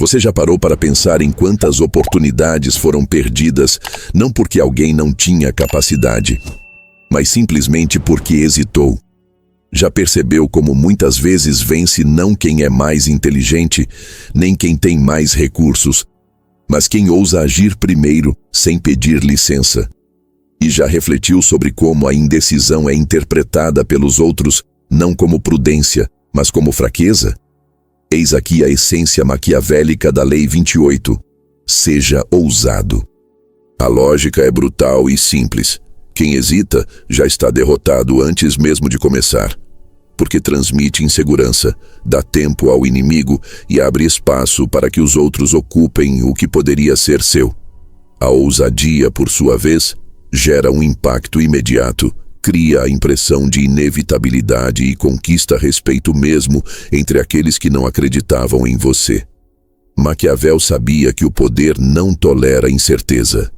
Você já parou para pensar em quantas oportunidades foram perdidas, não porque alguém não tinha capacidade, mas simplesmente porque hesitou? Já percebeu como muitas vezes vence não quem é mais inteligente, nem quem tem mais recursos, mas quem ousa agir primeiro, sem pedir licença? E já refletiu sobre como a indecisão é interpretada pelos outros não como prudência, mas como fraqueza? Eis aqui a essência maquiavélica da Lei 28. Seja ousado. A lógica é brutal e simples. Quem hesita já está derrotado antes mesmo de começar, porque transmite insegurança, dá tempo ao inimigo e abre espaço para que os outros ocupem o que poderia ser seu. A ousadia, por sua vez, gera um impacto imediato, cria a impressão de inevitabilidade e conquista respeito mesmo entre aqueles que não acreditavam em você. Maquiavel sabia que o poder não tolera incerteza.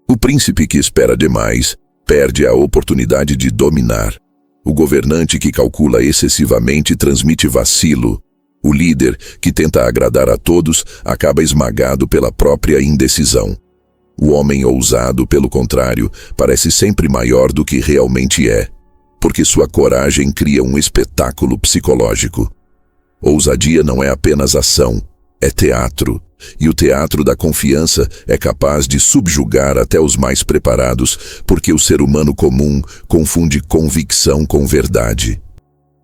O príncipe que espera demais perde a oportunidade de dominar. O governante que calcula excessivamente transmite vacilo. O líder que tenta agradar a todos acaba esmagado pela própria indecisão. O homem ousado, pelo contrário, parece sempre maior do que realmente é, porque sua coragem cria um espetáculo psicológico. Ousadia não é apenas ação, é teatro, e o teatro da confiança é capaz de subjugar até os mais preparados, porque o ser humano comum confunde convicção com verdade.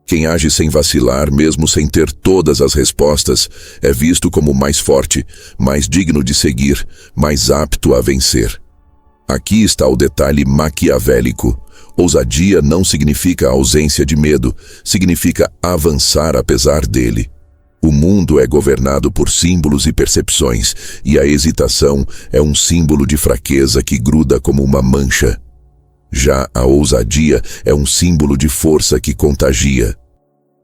Quem age sem vacilar, mesmo sem ter todas as respostas, é visto como mais forte, mais digno de seguir, mais apto a vencer. Aqui está o detalhe maquiavélico. Ousadia não significa ausência de medo, significa avançar apesar dele. O mundo é governado por símbolos e percepções, e a hesitação é um símbolo de fraqueza que gruda como uma mancha. Já a ousadia é um símbolo de força que contagia.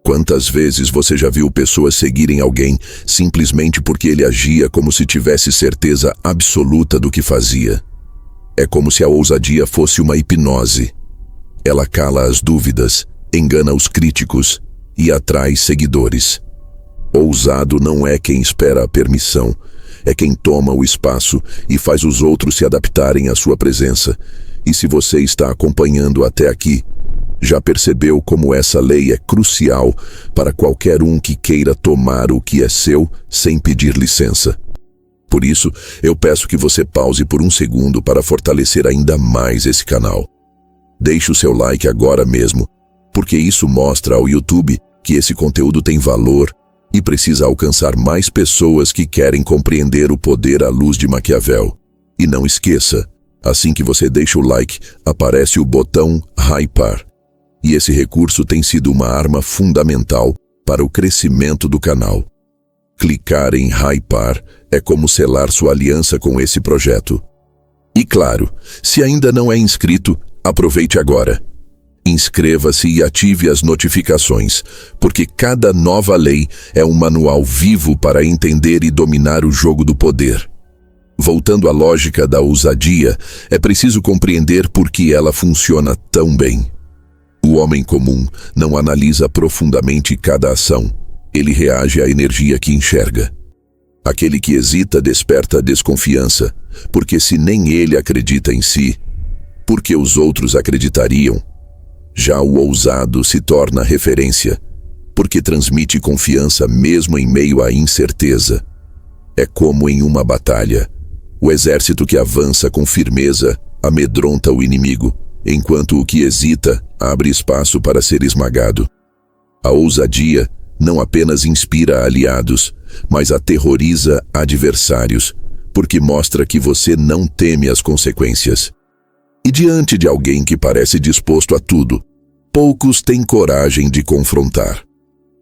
Quantas vezes você já viu pessoas seguirem alguém simplesmente porque ele agia como se tivesse certeza absoluta do que fazia? É como se a ousadia fosse uma hipnose. Ela cala as dúvidas, engana os críticos e atrai seguidores. Ousado não é quem espera a permissão, é quem toma o espaço e faz os outros se adaptarem à sua presença. E se você está acompanhando até aqui, já percebeu como essa lei é crucial para qualquer um que queira tomar o que é seu sem pedir licença. Por isso, eu peço que você pause por um segundo para fortalecer ainda mais esse canal. Deixe o seu like agora mesmo, porque isso mostra ao YouTube que esse conteúdo tem valor e precisa alcançar mais pessoas que querem compreender o poder à luz de Maquiavel. E não esqueça, assim que você deixa o like, aparece o botão Hypar. E esse recurso tem sido uma arma fundamental para o crescimento do canal. Clicar em Hypar é como selar sua aliança com esse projeto. E claro, se ainda não é inscrito, aproveite agora. Inscreva-se e ative as notificações, porque cada nova lei é um manual vivo para entender e dominar o jogo do poder. Voltando à lógica da ousadia, é preciso compreender por que ela funciona tão bem. O homem comum não analisa profundamente cada ação. Ele reage à energia que enxerga. Aquele que hesita desperta desconfiança, porque se nem ele acredita em si, por que os outros acreditariam? Já o ousado se torna referência, porque transmite confiança mesmo em meio à incerteza. É como em uma batalha. O exército que avança com firmeza amedronta o inimigo, enquanto o que hesita abre espaço para ser esmagado. A ousadia não apenas inspira aliados, mas aterroriza adversários, porque mostra que você não teme as consequências. E diante de alguém que parece disposto a tudo, poucos têm coragem de confrontar.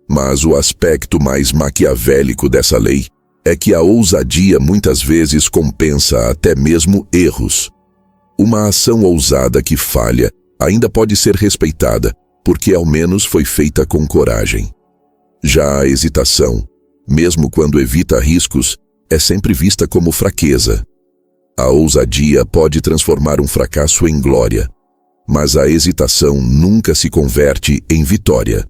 Mas o aspecto mais maquiavélico dessa lei é que a ousadia muitas vezes compensa até mesmo erros. Uma ação ousada que falha ainda pode ser respeitada, porque ao menos foi feita com coragem. Já a hesitação, mesmo quando evita riscos, é sempre vista como fraqueza. A ousadia pode transformar um fracasso em glória, mas a hesitação nunca se converte em vitória.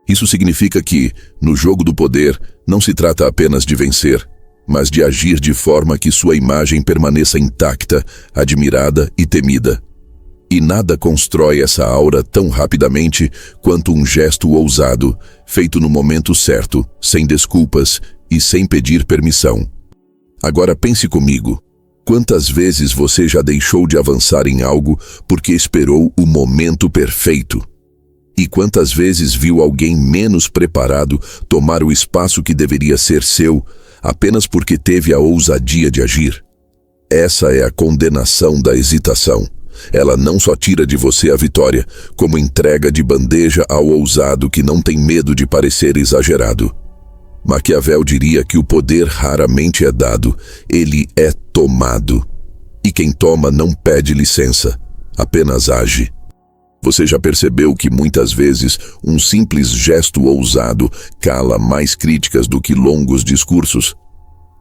Isso significa que, no jogo do poder, não se trata apenas de vencer, mas de agir de forma que sua imagem permaneça intacta, admirada e temida. E nada constrói essa aura tão rapidamente quanto um gesto ousado, feito no momento certo, sem desculpas e sem pedir permissão. Agora pense comigo. Quantas vezes você já deixou de avançar em algo porque esperou o momento perfeito? E quantas vezes viu alguém menos preparado tomar o espaço que deveria ser seu, apenas porque teve a ousadia de agir? Essa é a condenação da hesitação. Ela não só tira de você a vitória, como entrega de bandeja ao ousado que não tem medo de parecer exagerado. Maquiavel diria que o poder raramente é dado, ele é tomado. E quem toma não pede licença, apenas age. Você já percebeu que muitas vezes um simples gesto ousado cala mais críticas do que longos discursos?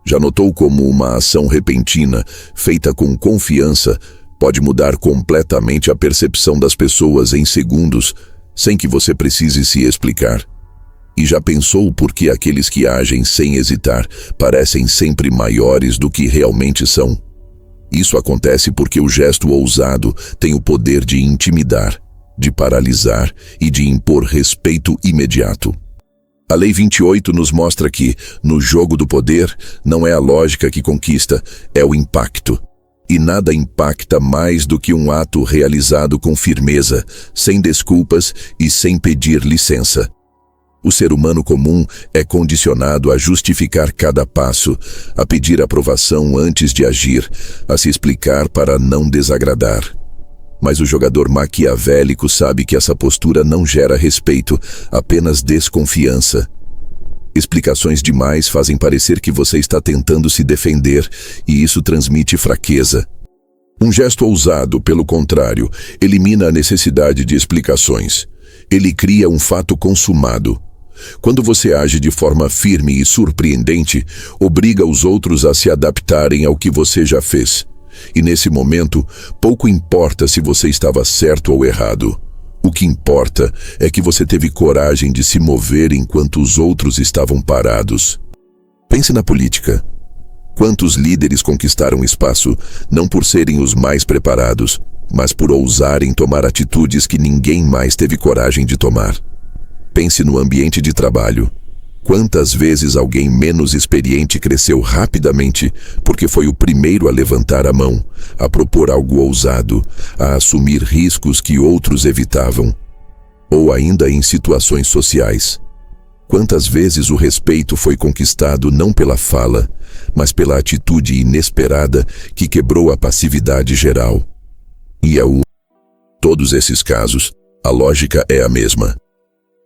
Já notou como uma ação repentina, feita com confiança, pode mudar completamente a percepção das pessoas em segundos, sem que você precise se explicar? E já pensou por que aqueles que agem sem hesitar parecem sempre maiores do que realmente são? Isso acontece porque o gesto ousado tem o poder de intimidar, de paralisar e de impor respeito imediato. A Lei 28 nos mostra que, no jogo do poder, não é a lógica que conquista, é o impacto. E nada impacta mais do que um ato realizado com firmeza, sem desculpas e sem pedir licença. O ser humano comum é condicionado a justificar cada passo, a pedir aprovação antes de agir, a se explicar para não desagradar. Mas o jogador maquiavélico sabe que essa postura não gera respeito, apenas desconfiança. Explicações demais fazem parecer que você está tentando se defender, e isso transmite fraqueza. Um gesto ousado, pelo contrário, elimina a necessidade de explicações. Ele cria um fato consumado. Quando você age de forma firme e surpreendente, obriga os outros a se adaptarem ao que você já fez. E nesse momento, pouco importa se você estava certo ou errado. O que importa é que você teve coragem de se mover enquanto os outros estavam parados. Pense na política. Quantos líderes conquistaram espaço não por serem os mais preparados, mas por ousarem tomar atitudes que ninguém mais teve coragem de tomar? Pense no ambiente de trabalho. Quantas vezes alguém menos experiente cresceu rapidamente porque foi o primeiro a levantar a mão, a propor algo ousado, a assumir riscos que outros evitavam? Ou ainda em situações sociais. Quantas vezes o respeito foi conquistado não pela fala, mas pela atitude inesperada que quebrou a passividade geral? E todos esses casos, a lógica é a mesma.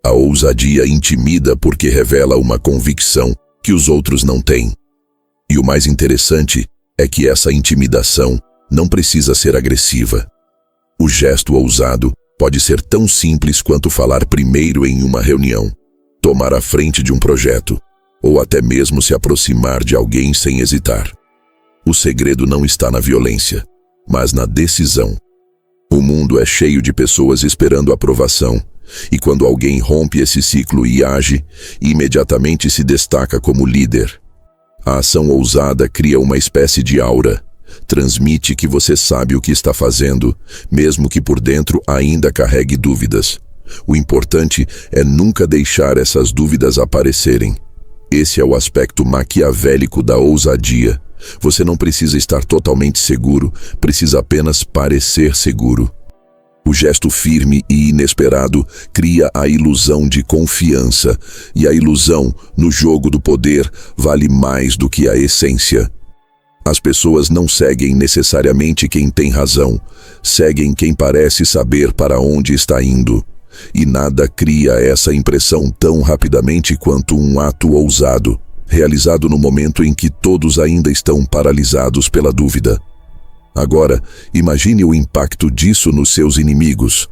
A ousadia intimida porque revela uma convicção que os outros não têm. E o mais interessante é que essa intimidação não precisa ser agressiva. O gesto ousado pode ser tão simples quanto falar primeiro em uma reunião, tomar a frente de um projeto, ou até mesmo se aproximar de alguém sem hesitar. O segredo não está na violência, mas na decisão. O mundo é cheio de pessoas esperando aprovação, e quando alguém rompe esse ciclo e age, imediatamente se destaca como líder. A ação ousada cria uma espécie de aura. Transmite que você sabe o que está fazendo, mesmo que por dentro ainda carregue dúvidas. O importante é nunca deixar essas dúvidas aparecerem. Esse é o aspecto maquiavélico da ousadia. Você não precisa estar totalmente seguro, precisa apenas parecer seguro. O gesto firme e inesperado cria a ilusão de confiança, e a ilusão, no jogo do poder, vale mais do que a essência. As pessoas não seguem necessariamente quem tem razão, seguem quem parece saber para onde está indo. E nada cria essa impressão tão rapidamente quanto um ato ousado, realizado no momento em que todos ainda estão paralisados pela dúvida. Agora, imagine o impacto disso nos seus inimigos.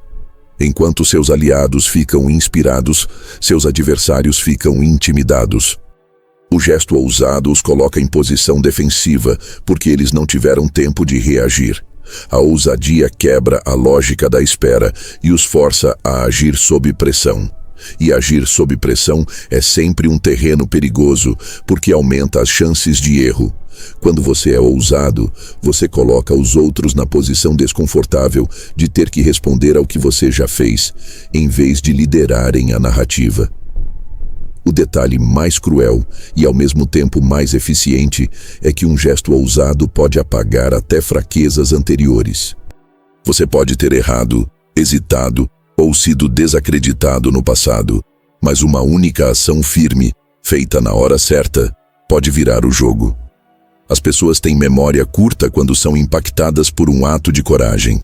Enquanto seus aliados ficam inspirados, seus adversários ficam intimidados. O gesto ousado os coloca em posição defensiva, porque eles não tiveram tempo de reagir. A ousadia quebra a lógica da espera e os força a agir sob pressão. E agir sob pressão é sempre um terreno perigoso, porque aumenta as chances de erro. Quando você é ousado, você coloca os outros na posição desconfortável de ter que responder ao que você já fez, em vez de liderarem a narrativa. O detalhe mais cruel e ao mesmo tempo mais eficiente é que um gesto ousado pode apagar até fraquezas anteriores. Você pode ter errado, hesitado ou sido desacreditado no passado, mas uma única ação firme, feita na hora certa, pode virar o jogo. As pessoas têm memória curta quando são impactadas por um ato de coragem.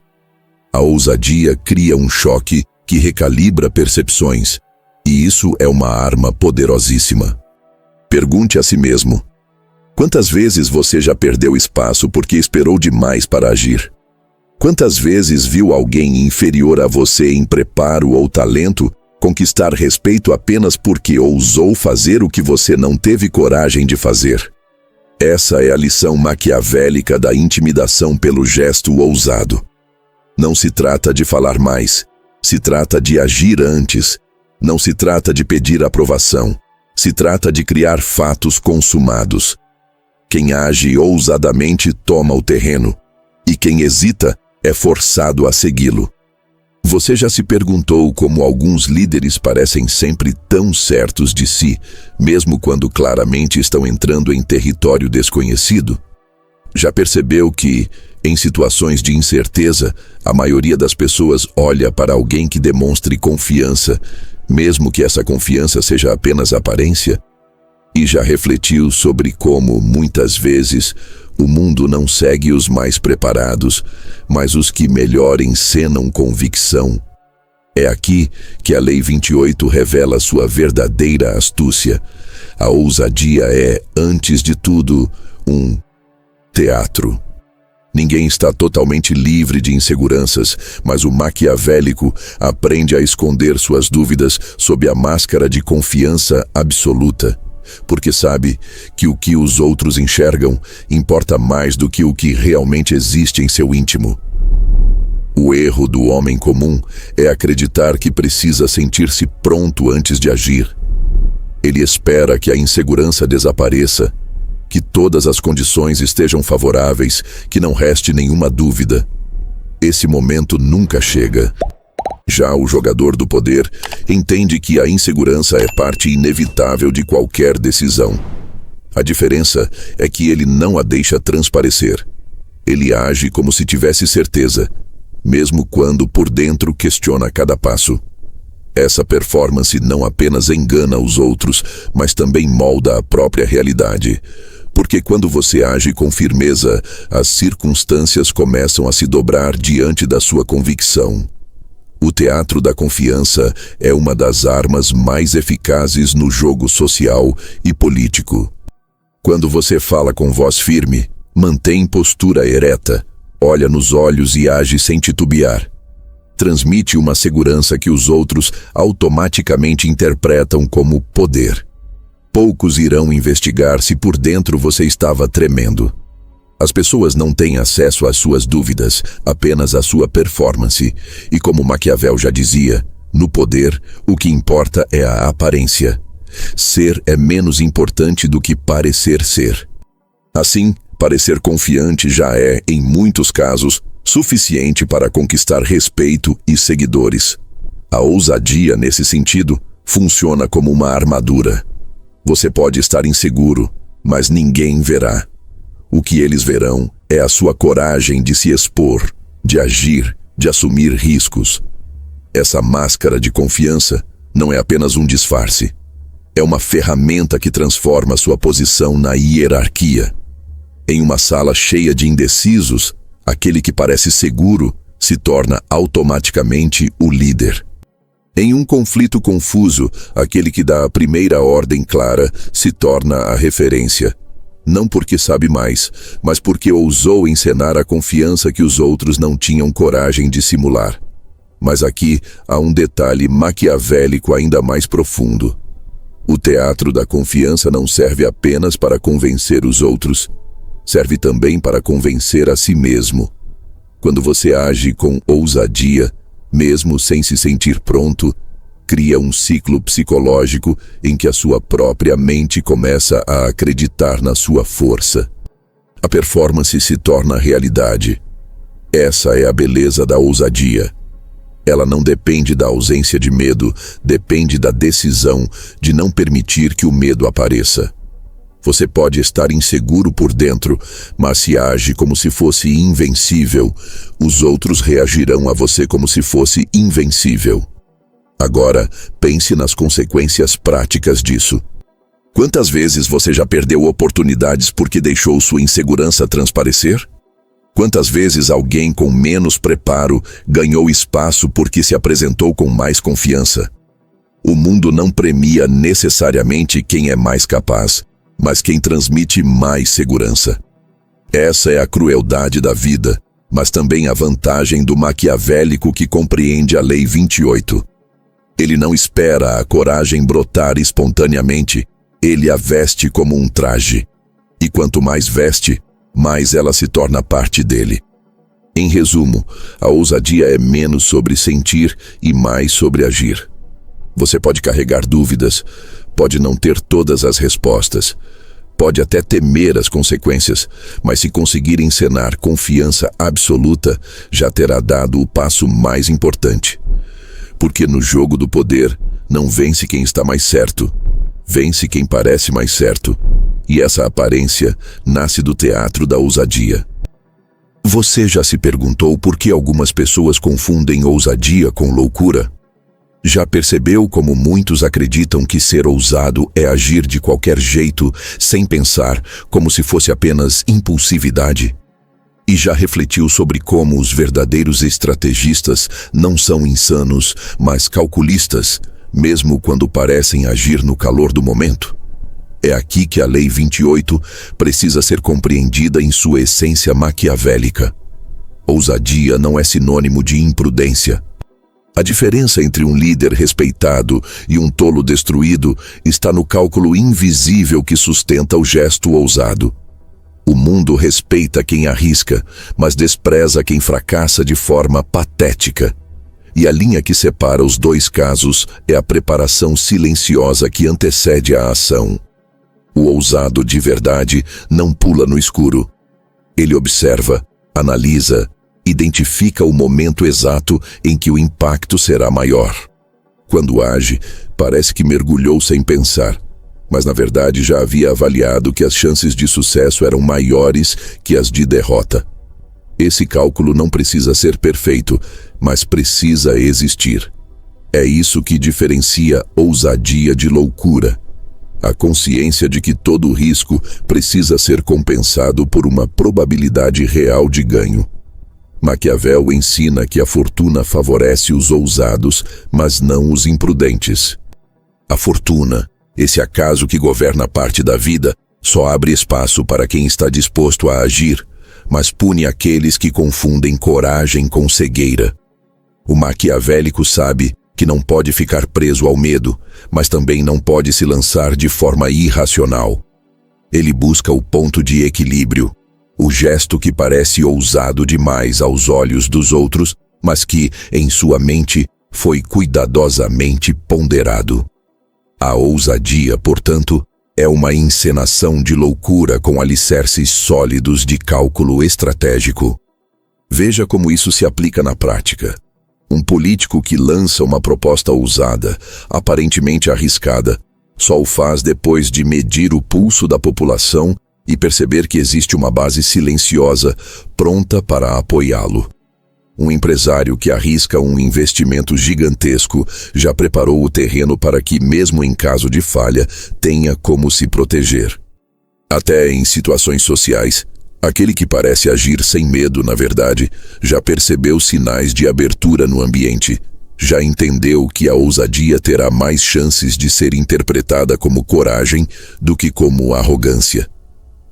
A ousadia cria um choque que recalibra percepções, e isso é uma arma poderosíssima. Pergunte a si mesmo: quantas vezes você já perdeu espaço porque esperou demais para agir? Quantas vezes viu alguém inferior a você em preparo ou talento conquistar respeito apenas porque ousou fazer o que você não teve coragem de fazer? Essa é a lição maquiavélica da intimidação pelo gesto ousado. Não se trata de falar mais, se trata de agir antes. Não se trata de pedir aprovação, se trata de criar fatos consumados. Quem age ousadamente toma o terreno, e quem hesita é forçado a segui-lo. Você já se perguntou como alguns líderes parecem sempre tão certos de si, mesmo quando claramente estão entrando em território desconhecido? Já percebeu que, em situações de incerteza, a maioria das pessoas olha para alguém que demonstre confiança, mesmo que essa confiança seja apenas aparência? E já refletiu sobre como, muitas vezes, o mundo não segue os mais preparados, mas os que melhor encenam convicção? É aqui que a Lei 28 revela sua verdadeira astúcia. A ousadia é, antes de tudo, um teatro. Ninguém está totalmente livre de inseguranças, mas o maquiavélico aprende a esconder suas dúvidas sob a máscara de confiança absoluta, porque sabe que o que os outros enxergam importa mais do que o que realmente existe em seu íntimo. O erro do homem comum é acreditar que precisa sentir-se pronto antes de agir. Ele espera que a insegurança desapareça, que todas as condições estejam favoráveis, que não reste nenhuma dúvida. Esse momento nunca chega. Já o jogador do poder entende que a insegurança é parte inevitável de qualquer decisão. A diferença é que ele não a deixa transparecer. Ele age como se tivesse certeza, mesmo quando por dentro questiona cada passo. Essa performance não apenas engana os outros, mas também molda a própria realidade. Porque quando você age com firmeza, as circunstâncias começam a se dobrar diante da sua convicção. O teatro da confiança é uma das armas mais eficazes no jogo social e político. Quando você fala com voz firme, mantém postura ereta, olha nos olhos e age sem titubear. Transmite uma segurança que os outros automaticamente interpretam como poder. Poucos irão investigar se por dentro você estava tremendo. As pessoas não têm acesso às suas dúvidas, apenas à sua performance. E como Maquiavel já dizia, no poder, o que importa é a aparência. Ser é menos importante do que parecer ser. Assim, parecer confiante já é, em muitos casos, suficiente para conquistar respeito e seguidores. A ousadia, nesse sentido, funciona como uma armadura. Você pode estar inseguro, mas ninguém verá. O que eles verão é a sua coragem de se expor, de agir, de assumir riscos. Essa máscara de confiança não é apenas um disfarce. É uma ferramenta que transforma sua posição na hierarquia. Em uma sala cheia de indecisos, aquele que parece seguro se torna automaticamente o líder. Em um conflito confuso, aquele que dá a primeira ordem clara se torna a referência. Não porque sabe mais, mas porque ousou encenar a confiança que os outros não tinham coragem de simular. Mas aqui há um detalhe maquiavélico ainda mais profundo. O teatro da confiança não serve apenas para convencer os outros, serve também para convencer a si mesmo. Quando você age com ousadia, mesmo sem se sentir pronto, cria um ciclo psicológico em que a sua própria mente começa a acreditar na sua força. A performance se torna realidade. Essa é a beleza da ousadia. Ela não depende da ausência de medo, depende da decisão de não permitir que o medo apareça. Você pode estar inseguro por dentro, mas se age como se fosse invencível, os outros reagirão a você como se fosse invencível. Agora, pense nas consequências práticas disso. Quantas vezes você já perdeu oportunidades porque deixou sua insegurança transparecer? Quantas vezes alguém com menos preparo ganhou espaço porque se apresentou com mais confiança? O mundo não premia necessariamente quem é mais capaz, mas quem transmite mais segurança. Essa é a crueldade da vida, mas também a vantagem do maquiavélico que compreende a Lei 28. Ele não espera a coragem brotar espontaneamente, ele a veste como um traje. E quanto mais veste, mais ela se torna parte dele. Em resumo, a ousadia é menos sobre sentir e mais sobre agir. Você pode carregar dúvidas, pode não ter todas as respostas, pode até temer as consequências, mas se conseguir encenar confiança absoluta, já terá dado o passo mais importante. Porque no jogo do poder, não vence quem está mais certo, vence quem parece mais certo. E essa aparência nasce do teatro da ousadia. Você já se perguntou por que algumas pessoas confundem ousadia com loucura? Já percebeu como muitos acreditam que ser ousado é agir de qualquer jeito, sem pensar, como se fosse apenas impulsividade? E já refletiu sobre como os verdadeiros estrategistas não são insanos, mas calculistas, mesmo quando parecem agir no calor do momento? É aqui que a Lei 28 precisa ser compreendida em sua essência maquiavélica. Ousadia não é sinônimo de imprudência. A diferença entre um líder respeitado e um tolo destruído está no cálculo invisível que sustenta o gesto ousado. O mundo respeita quem arrisca, mas despreza quem fracassa de forma patética. E a linha que separa os dois casos é a preparação silenciosa que antecede a ação. O ousado de verdade não pula no escuro. Ele observa, analisa, identifica o momento exato em que o impacto será maior. Quando age, parece que mergulhou sem pensar, mas na verdade já havia avaliado que as chances de sucesso eram maiores que as de derrota. Esse cálculo não precisa ser perfeito, mas precisa existir. É isso que diferencia ousadia de loucura. A consciência de que todo risco precisa ser compensado por uma probabilidade real de ganho. Maquiavel ensina que a fortuna favorece os ousados, mas não os imprudentes. A fortuna, esse acaso que governa parte da vida, só abre espaço para quem está disposto a agir, mas pune aqueles que confundem coragem com cegueira. O maquiavélico sabe que não pode ficar preso ao medo, mas também não pode se lançar de forma irracional. Ele busca o ponto de equilíbrio, o gesto que parece ousado demais aos olhos dos outros, mas que, em sua mente, foi cuidadosamente ponderado. A ousadia, portanto, é uma encenação de loucura com alicerces sólidos de cálculo estratégico. Veja como isso se aplica na prática. Um político que lança uma proposta ousada, aparentemente arriscada, só o faz depois de medir o pulso da população e perceber que existe uma base silenciosa, pronta para apoiá-lo. Um empresário que arrisca um investimento gigantesco já preparou o terreno para que, mesmo em caso de falha, tenha como se proteger. Até em situações sociais, aquele que parece agir sem medo, na verdade, já percebeu sinais de abertura no ambiente, já entendeu que a ousadia terá mais chances de ser interpretada como coragem do que como arrogância.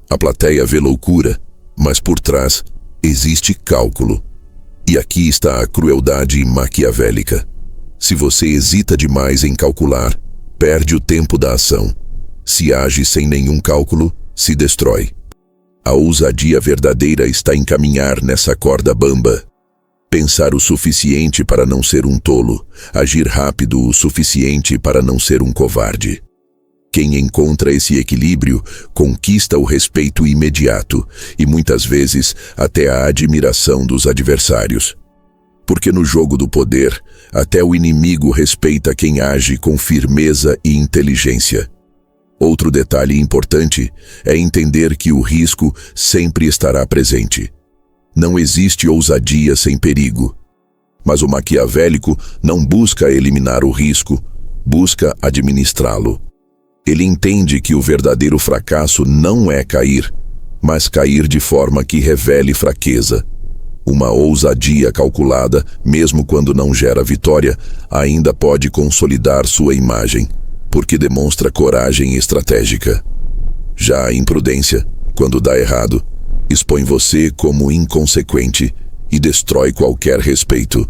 A plateia vê loucura, mas por trás existe cálculo. E aqui está a crueldade maquiavélica. Se você hesita demais em calcular, perde o tempo da ação. Se age sem nenhum cálculo, se destrói. A ousadia verdadeira está em caminhar nessa corda bamba. Pensar o suficiente para não ser um tolo, agir rápido o suficiente para não ser um covarde. Quem encontra esse equilíbrio conquista o respeito imediato e muitas vezes até a admiração dos adversários. Porque no jogo do poder, até o inimigo respeita quem age com firmeza e inteligência. Outro detalhe importante é entender que o risco sempre estará presente. Não existe ousadia sem perigo. Mas o maquiavélico não busca eliminar o risco, busca administrá-lo. Ele entende que o verdadeiro fracasso não é cair, mas cair de forma que revele fraqueza. Uma ousadia calculada, mesmo quando não gera vitória, ainda pode consolidar sua imagem, porque demonstra coragem estratégica. Já a imprudência, quando dá errado, expõe você como inconsequente e destrói qualquer respeito.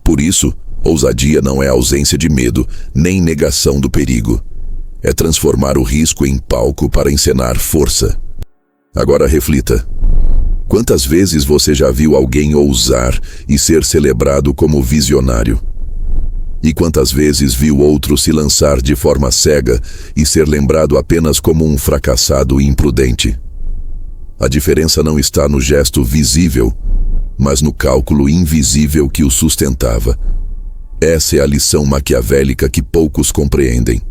Por isso, ousadia não é ausência de medo, nem negação do perigo. É transformar o risco em palco para encenar força. Agora reflita. Quantas vezes você já viu alguém ousar e ser celebrado como visionário? E quantas vezes viu outro se lançar de forma cega e ser lembrado apenas como um fracassado imprudente? A diferença não está no gesto visível, mas no cálculo invisível que o sustentava. Essa é a lição maquiavélica que poucos compreendem.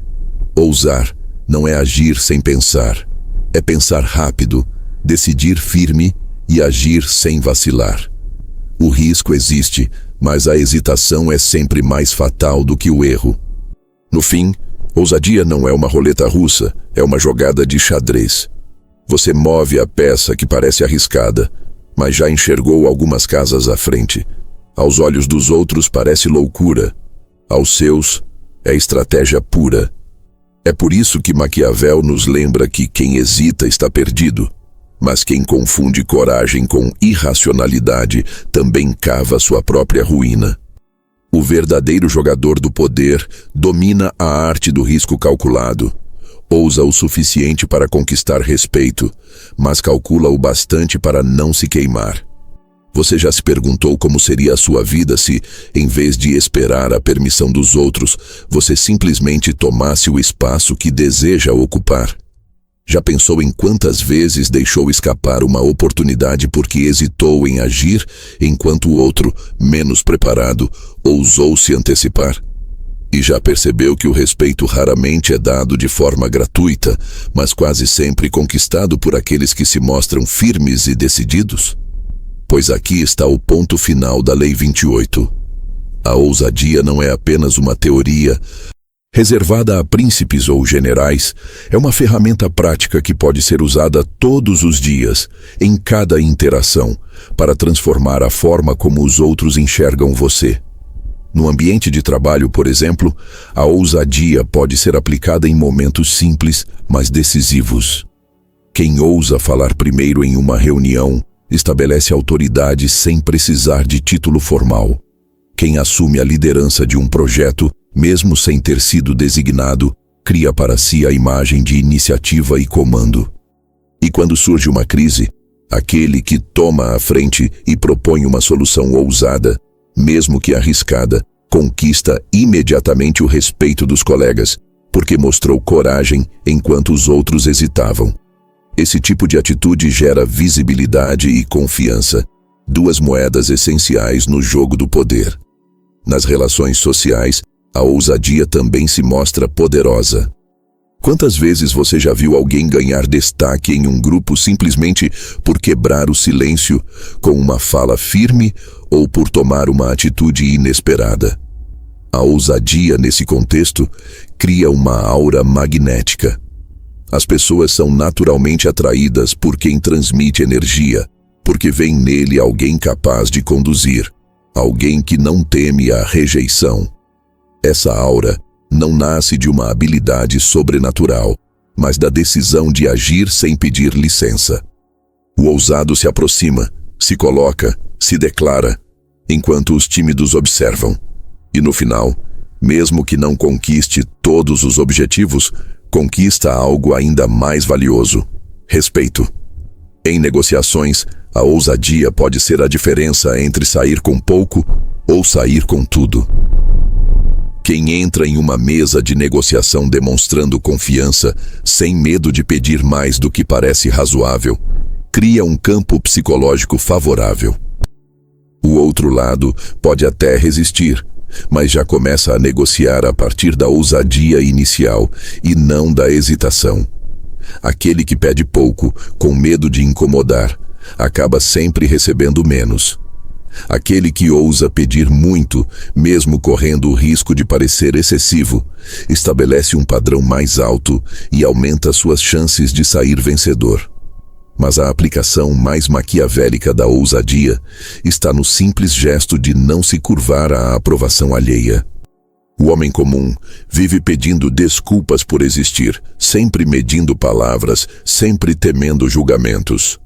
Ousar não é agir sem pensar, é pensar rápido, decidir firme e agir sem vacilar. O risco existe, mas a hesitação é sempre mais fatal do que o erro. No fim, ousadia não é uma roleta russa, é uma jogada de xadrez. Você move a peça que parece arriscada, mas já enxergou algumas casas à frente. Aos olhos dos outros parece loucura. Aos seus, é estratégia pura. É por isso que Maquiavel nos lembra que quem hesita está perdido, mas quem confunde coragem com irracionalidade também cava sua própria ruína. O verdadeiro jogador do poder domina a arte do risco calculado. Ousa o suficiente para conquistar respeito, mas calcula o bastante para não se queimar. Você já se perguntou como seria a sua vida se, em vez de esperar a permissão dos outros, você simplesmente tomasse o espaço que deseja ocupar? Já pensou em quantas vezes deixou escapar uma oportunidade porque hesitou em agir, enquanto o outro, menos preparado, ousou se antecipar? E já percebeu que o respeito raramente é dado de forma gratuita, mas quase sempre conquistado por aqueles que se mostram firmes e decididos? Pois aqui está o ponto final da Lei 28. A ousadia não é apenas uma teoria reservada a príncipes ou generais, é uma ferramenta prática que pode ser usada todos os dias, em cada interação, para transformar a forma como os outros enxergam você. No ambiente de trabalho, por exemplo, a ousadia pode ser aplicada em momentos simples, mas decisivos. Quem ousa falar primeiro em uma reunião estabelece autoridade sem precisar de título formal. Quem assume a liderança de um projeto, mesmo sem ter sido designado, cria para si a imagem de iniciativa e comando. E quando surge uma crise, aquele que toma a frente e propõe uma solução ousada, mesmo que arriscada, conquista imediatamente o respeito dos colegas, porque mostrou coragem enquanto os outros hesitavam. Esse tipo de atitude gera visibilidade e confiança, duas moedas essenciais no jogo do poder. Nas relações sociais, a ousadia também se mostra poderosa. Quantas vezes você já viu alguém ganhar destaque em um grupo simplesmente por quebrar o silêncio com uma fala firme ou por tomar uma atitude inesperada? A ousadia, nesse contexto, cria uma aura magnética. As pessoas são naturalmente atraídas por quem transmite energia, porque veem nele alguém capaz de conduzir, alguém que não teme a rejeição. Essa aura não nasce de uma habilidade sobrenatural, mas da decisão de agir sem pedir licença. O ousado se aproxima, se coloca, se declara, enquanto os tímidos observam. E no final, mesmo que não conquiste todos os objetivos, conquista algo ainda mais valioso: respeito. Em negociações, A ousadia pode ser a diferença entre sair com pouco ou sair com tudo. Quem entra em uma mesa de negociação demonstrando confiança, sem medo de pedir mais do que parece razoável, cria um campo psicológico favorável. O outro lado pode até resistir, mas já começa a negociar a partir da ousadia inicial e não da hesitação. Aquele que pede pouco, com medo de incomodar, acaba sempre recebendo menos. Aquele que ousa pedir muito, mesmo correndo o risco de parecer excessivo, estabelece um padrão mais alto e aumenta suas chances de sair vencedor. Mas a aplicação mais maquiavélica da ousadia está no simples gesto de não se curvar à aprovação alheia. O homem comum vive pedindo desculpas por existir, sempre medindo palavras, sempre temendo julgamentos.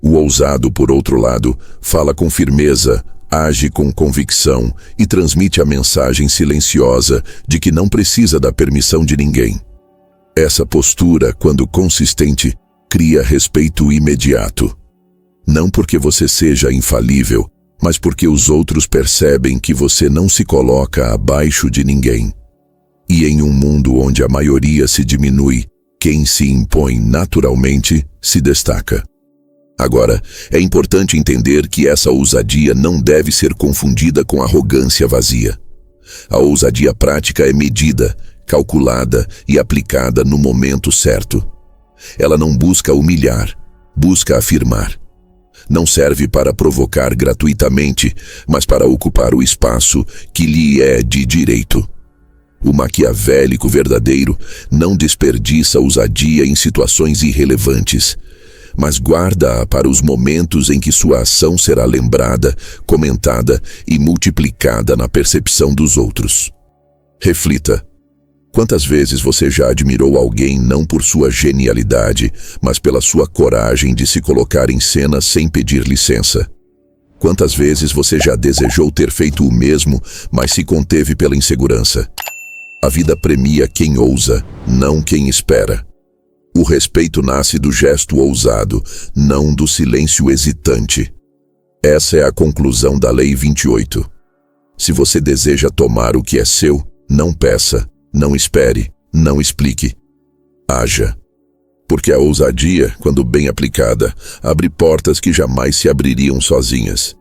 O ousado, por outro lado, fala com firmeza, age com convicção e transmite a mensagem silenciosa de que não precisa da permissão de ninguém. Essa postura, quando consistente, cria respeito imediato. Não porque você seja infalível, mas porque os outros percebem que você não se coloca abaixo de ninguém. E em um mundo onde a maioria se diminui, quem se impõe naturalmente se destaca. Agora, é importante entender que essa ousadia não deve ser confundida com arrogância vazia. A ousadia prática é medida, calculada e aplicada no momento certo. Ela não busca humilhar, busca afirmar. Não serve para provocar gratuitamente, mas para ocupar o espaço que lhe é de direito. O maquiavélico verdadeiro não desperdiça ousadia em situações irrelevantes, mas guarda-a para os momentos em que sua ação será lembrada, comentada e multiplicada na percepção dos outros. Reflita. Quantas vezes você já admirou alguém não por sua genialidade, mas pela sua coragem de se colocar em cena sem pedir licença? Quantas vezes você já desejou ter feito o mesmo, mas se conteve pela insegurança? A vida premia quem ousa, não quem espera. O respeito nasce do gesto ousado, não do silêncio hesitante. Essa é a conclusão da Lei 28. Se você deseja tomar o que é seu, não peça, não espere, não explique. Haja. Porque a ousadia, quando bem aplicada, abre portas que jamais se abririam sozinhas.